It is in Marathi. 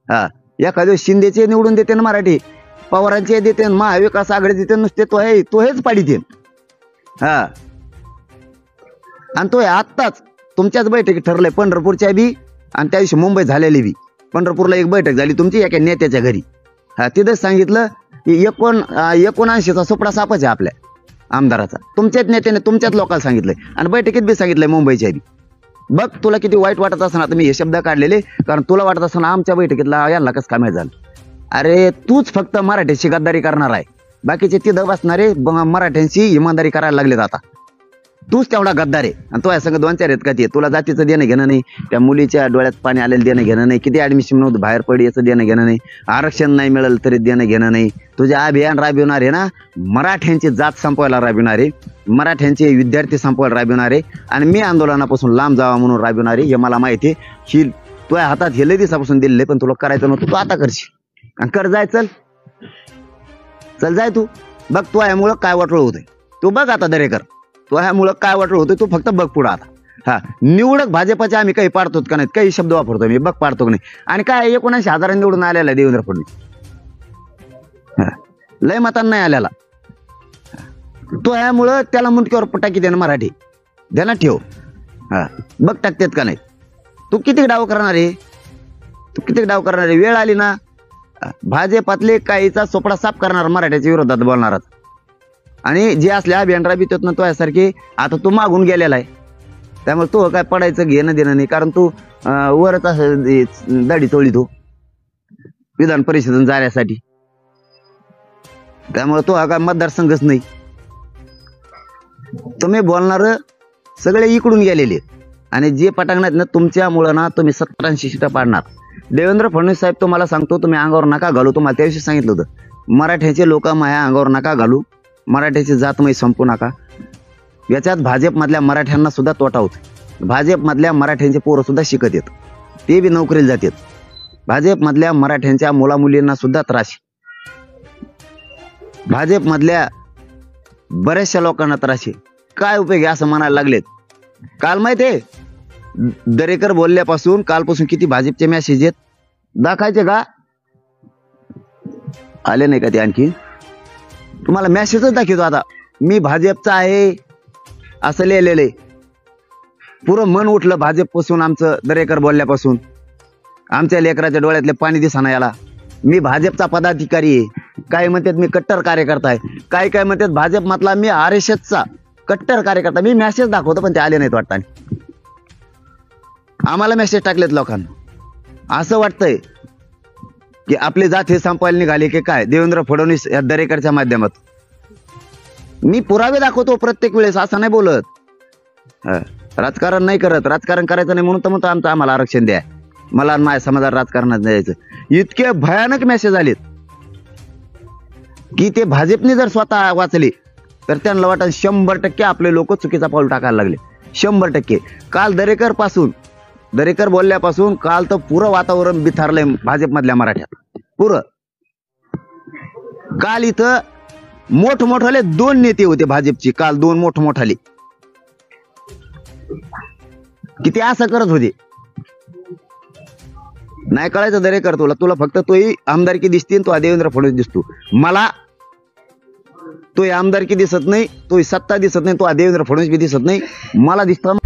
हा, एखाद्या दिवस शिंदेचे निवडून देते ना मराठी, पवारांचे देते, महाविकास आघाडी देते, नुसते तो हेच पाडीते. हा, आणि तो आत्ताच तुमच्याच बैठकीत ठरलंय पंढरपूरच्या बी, आणि त्या दिवशी मुंबईत झालेली बी. पंढरपूरला एक बैठक झाली तुमची एका नेत्याच्या घरी. हा, तिथंच सांगितलं की 79चा सुपडा सापच आहे आपल्या आमदाराचा. तुमच्याच नेत्याने तुमच्याच लोकांना सांगितलंय, आणि बैठकीत बी सांगितलंय मुंबईच्या बी. बघ तुला किती वाईट वाटत असणार, तुम्ही हे शब्द काढलेले, कारण तुला वाटत असणार आमच्या बैठकीतला यांना कसं काय माहित झालं. अरे तूच फक्त मराठ्याची गद्दारी करणार आहे, बाकीचे तिथं बसणारे मराठ्यांची इमानदारी करायला लागलेत आता. तूच तेवढा गद्दार आहे, आणि तो या संग 2-4 आहेत का ते. तुला जातीचं देणं घेणं नाही, त्या मुलीच्या डोळ्यात पाणी आलेलं देणं घेणं नाही, किती ऍडमिशन नव्हतं बाहेर पडी याचं देणं घेणं नाही, आरक्षण नाही मिळालं तरी देणं घेणं नाही. तुझे अभियान राबविणार आहे ना, मराठ्यांची जात संपवायला राबविणार आहे, मराठ्यांचे विद्यार्थी संपवायला राबविणार आहे, आणि मी आंदोलनापासून लांब जावा म्हणून राबविणार आहे. हे मला माहिती आहे. ही तुझ्या हातात हे लय दिवसापासून दिलेलं, पण तुला करायचं नव्हतं, तू आता करशील. आणि कर, जाय, चल जाय तू. बघ तू यामुळं काय वाटलं होतंय, तू बघ आता दरेकर, तो ह्यामुळं काय वाटलं होतं, तू फक्त बघ पुढं आता. हा, निवडक भाजपचे आम्ही काही पाडतो का नाहीत, काही शब्द वापरतो मी, बघ पाडतो का नाही. आणि काय 79,000 निवडून आलेला देवेंद्र फडणवीस, लय मतांना नाही आलेला. तो ह्यामुळं त्याला मुंडक्यावर टाकी देणं मराठी ध्यानात ठेव. हा, बघ टाकतेत का नाही. तू किती डाव करणार आहे, वेळ आली ना भाजपातले काहीचा सोपडा साफ करणार, मराठ्याच्या विरोधात बोलणारच. आणि जे असल्या अभियान राबवितात ना तो यासारखे, आता तू मागून गेलेला आहे, त्यामुळे तू काय पडायचं घेणं देणं नाही, कारण तू वरच असं दाढी चोळी तू विधान परिषदेतून जाण्यासाठी. त्यामुळे तो काय मतदारसंघच नाही. तुम्ही बोलणार सगळे इकडून गेलेले, आणि जे पटांगणात ना तुमच्यामुळं ना तुम्ही 70-80 सीटा पाडणार. देवेंद्र फडणवीस साहेब तुम्हाला सांगतो, तुम्ही अंगावर नका घालू. तुम्हाला त्याविषयी सांगितलं होतं, मराठ्याचे लोक माया अंगावर नका घालू, मराठ्याची जातमय संपू नका. याच्यात भाजपमधल्या मराठ्यांना सुद्धा तोटा होतो. भाजपमधल्या मराठ्यांचे पोरं सुद्धा शिकत येत, ते बी नोकरीला जातात. भाजपमधल्या मराठ्यांच्या मुलामुलींना सुद्धा त्रास, भाजपमधल्या बऱ्याचशा लोकांना त्रास आहे. काय उपयोग आहे असं म्हणायला लागलेत. काल माहिती आहे दरेकर बोलल्यापासून कालपासून किती भाजपचे मेसेज आहेत, दाखायचे का? आले नाही का ते आणखी? तुम्हाला मेसेजच दाखवतो आता. मी भाजपचा आहे असं लिहिलेलं आहे. पुरं मन उठलं भाजपपासून आमचं, दरेकर बोलल्यापासून. आमच्या लेकराच्या डोळ्यातले पाणी दिसाना याला. मी भाजपचा पदाधिकारी आहे. काय म्हणतात मी कट्टर कार्यकर्ता आहे, काय म्हणतात भाजपमधला मी RSSचा कट्टर कार्यकर्ता. मी मेसेज दाखवतो पण ते आले नाहीत वाटतं. आम्हाला मेसेज टाकलेत लोकांना. असं वाटतंय की आपली जात हे संपवायला निघाली की काय देवेंद्र फडणवीस या दरेकरच्या माध्यमातून. मी पुरावे दाखवतो प्रत्येक वेळेस, असं नाही बोलत. राजकारण नाही करत, राजकारण करायचं नाही म्हणून तर म्हणतो आम्हाला आरक्षण द्या, मला माझ्या समाजात राजकारणात द्यायचं. इतके भयानक मेसेज आलेत की ते भाजपने जर स्वतः वाचले तर त्यांना वाटत 100% आपले लोक चुकीचा पाऊल टाकायला लागले. 100%. काल दरेकर बोलल्यापासून काल तर पुरं वातावरण बिथारलंय भाजपमधल्या मराठ्यात पुरं. काल इथं मोठमोठाले 2 नेते होते भाजपचे, काल 2 मोठमोठाले, किती असं करत होते. नाही कळायचं दरेकर तुला फक्त तोही आमदारकी दिसते, तो देवेंद्र फडणवीस दिसतो. मला तोही आमदारकी दिसत नाही, तोही सत्ता दिसत नाही, तो देवेंद्र फडणवीस बी दिसत नाही. मला दिसतं